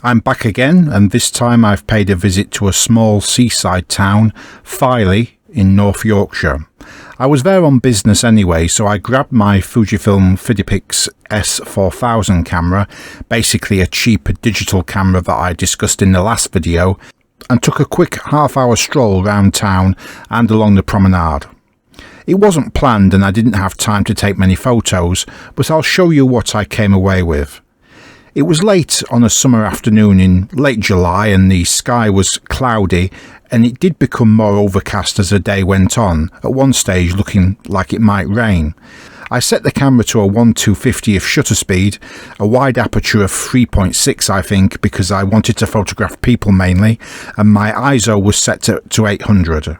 I'm back again, and this time I've paid a visit to a small seaside town, Filey, in North Yorkshire. I was there on business anyway, so I grabbed my Fujifilm FinePix S4000 camera, basically a cheaper digital camera that I discussed in the last video, and took a quick half-hour stroll around town and along the promenade. It wasn't planned and I didn't have time to take many photos, but I'll show you what I came away with. It was late on a summer afternoon in late July and the sky was cloudy, and it did become more overcast as the day went on, at one stage looking like it might rain. I set the camera to a 1/250th shutter speed, a wide aperture of 3.6 I think, because I wanted to photograph people mainly, and my ISO was set to 800.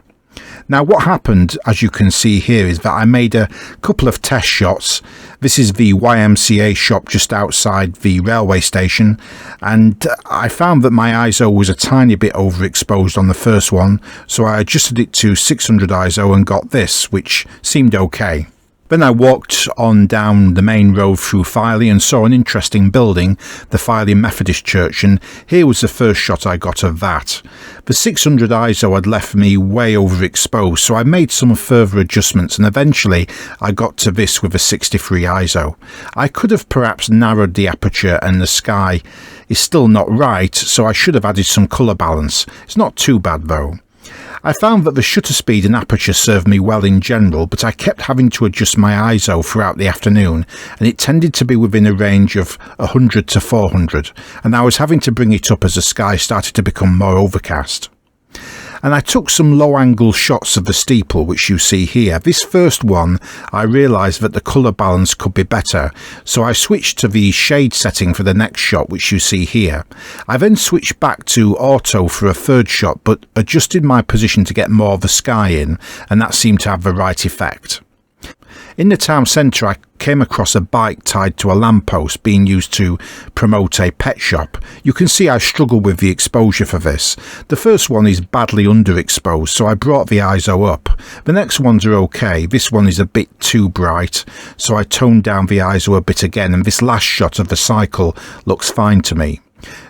Now what happened, as you can see here, is that I made a couple of test shots. This is the YMCA shop just outside the railway station, and I found that my ISO was a tiny bit overexposed on the first one, so I adjusted it to 600 ISO and got this, which seemed okay. Then I walked on down the main road through Filey and saw an interesting building, the Filey Methodist church, and here was the first shot I got of that. The 600 ISO had left me way overexposed, so I made some further adjustments and eventually I got to this with a 63 ISO. I could have perhaps narrowed the aperture, and the sky is still not right, so I should have added some colour balance. It's not too bad though. I found that the shutter speed and aperture served me well in general, but I kept having to adjust my ISO throughout the afternoon, and it tended to be within a range of 100 to 400, and I was having to bring it up as the sky started to become more overcast. And I took some low-angle shots of the steeple, which you see here. This first one, I realised that the colour balance could be better, so I switched to the shade setting for the next shot, which you see here. I then switched back to auto for a third shot, but adjusted my position to get more of the sky in, and that seemed to have the right effect. In the town centre I came across a bike tied to a lamppost being used to promote a pet shop. You can see I struggle with the exposure for this. The first one is badly underexposed, so I brought the ISO up. The next ones are okay. This one is a bit too bright, so I toned down the ISO a bit again, and this last shot of the cycle looks fine to me.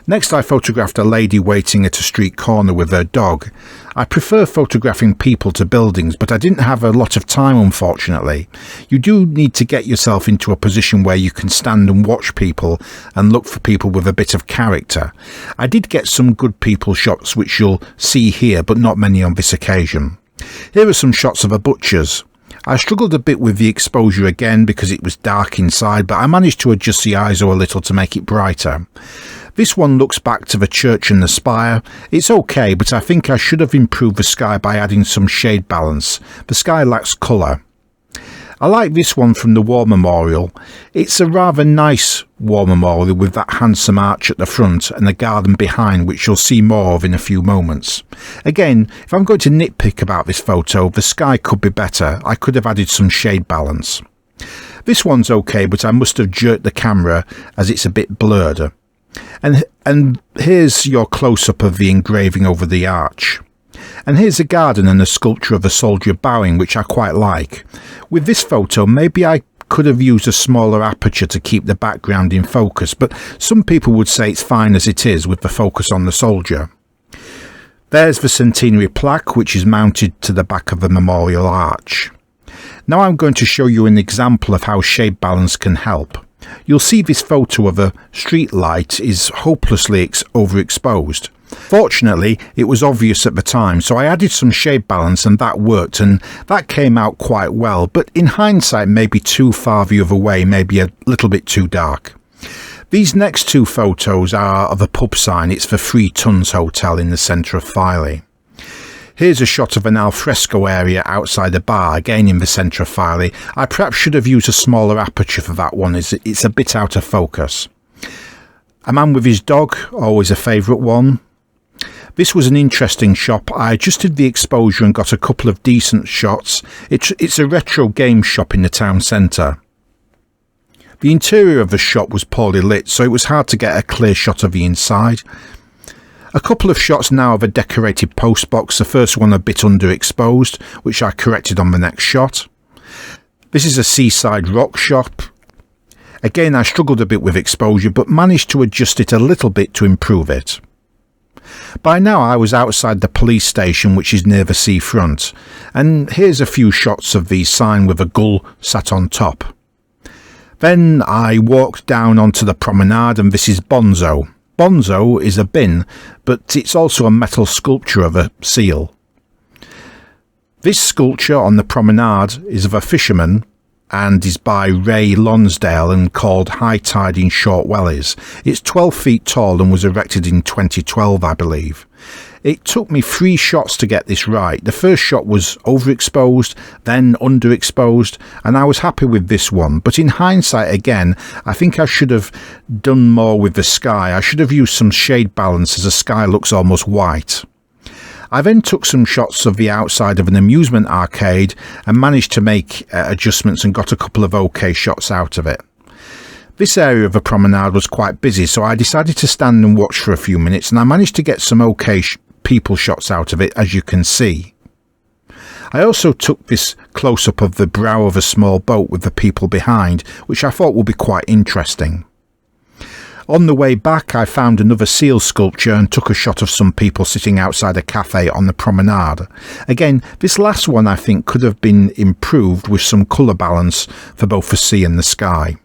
Next I photographed a lady waiting at a street corner with her dog. I prefer photographing people to buildings, but I didn't have a lot of time unfortunately. You do need to get yourself into a position where you can stand and watch people and look for people with a bit of character. I did get some good people shots which you'll see here, but not many on this occasion. Here are some shots of a butcher's. I struggled a bit with the exposure again because it was dark inside, but I managed to adjust the ISO a little to make it brighter. This one looks back to the church and the spire. It's okay, but I think I should have improved the sky by adding some shade balance. The sky lacks colour. I like this one from the War Memorial. It's a rather nice War Memorial with that handsome arch at the front and the garden behind, which you'll see more of in a few moments. Again, if I'm going to nitpick about this photo, the sky could be better. I could have added some shade balance. This one's okay, but I must have jerked the camera as it's a bit blurred. And here's your close-up of the engraving over the arch. And here's a garden and a sculpture of a soldier bowing, which I quite like. With this photo, maybe I could have used a smaller aperture to keep the background in focus, but some people would say it's fine as it is with the focus on the soldier. There's the centenary plaque, which is mounted to the back of the memorial arch. Now I'm going to show you an example of how shade balance can help. You'll see this photo of a street light is hopelessly overexposed. Fortunately, it was obvious at the time, so I added some shade balance and that worked, and that came out quite well, but in hindsight maybe too far the other way, maybe a little bit too dark. These next two photos are of a pub sign. It's the 3 Tons Hotel in the centre of Filey. Here's a shot of an alfresco area outside a bar, again in the centre of Filey. I perhaps should have used a smaller aperture for that one, as it's a bit out of focus. A man with his dog, always a favourite one. This was an interesting shop. I adjusted the exposure and got a couple of decent shots. It's a retro game shop in the town centre. The interior of the shop was poorly lit, so it was hard to get a clear shot of the inside. A couple of shots now of a decorated postbox, the first one a bit underexposed, which I corrected on the next shot. This is a seaside rock shop. Again, I struggled a bit with exposure, but managed to adjust it a little bit to improve it. By now I was outside the police station, which is near the seafront, and here's a few shots of the sign with a gull sat on top. Then I walked down onto the promenade, and this is Bonzo. Bonzo is a bin, but it's also a metal sculpture of a seal. This sculpture on the promenade is of a fisherman and is by Ray Lonsdale and called High Tide in Short Wellies. It's 12 feet tall and was erected in 2012, I believe. It took me 3 shots to get this right. The first shot was overexposed, then underexposed, and I was happy with this one. But in hindsight again, I think I should have done more with the sky. I should have used some shade balance as the sky looks almost white. I then took some shots of the outside of an amusement arcade and managed to make adjustments and got a couple of OK shots out of it. This area of the promenade was quite busy, so I decided to stand and watch for a few minutes, and I managed to get some OK people shots out of it, as you can see. I also took this close-up of the brow of a small boat with the people behind, which I thought would be quite interesting. On the way back, I found another seal sculpture and took a shot of some people sitting outside a cafe on the promenade. Again, this last one I think could have been improved with some colour balance for both the sea and the sky.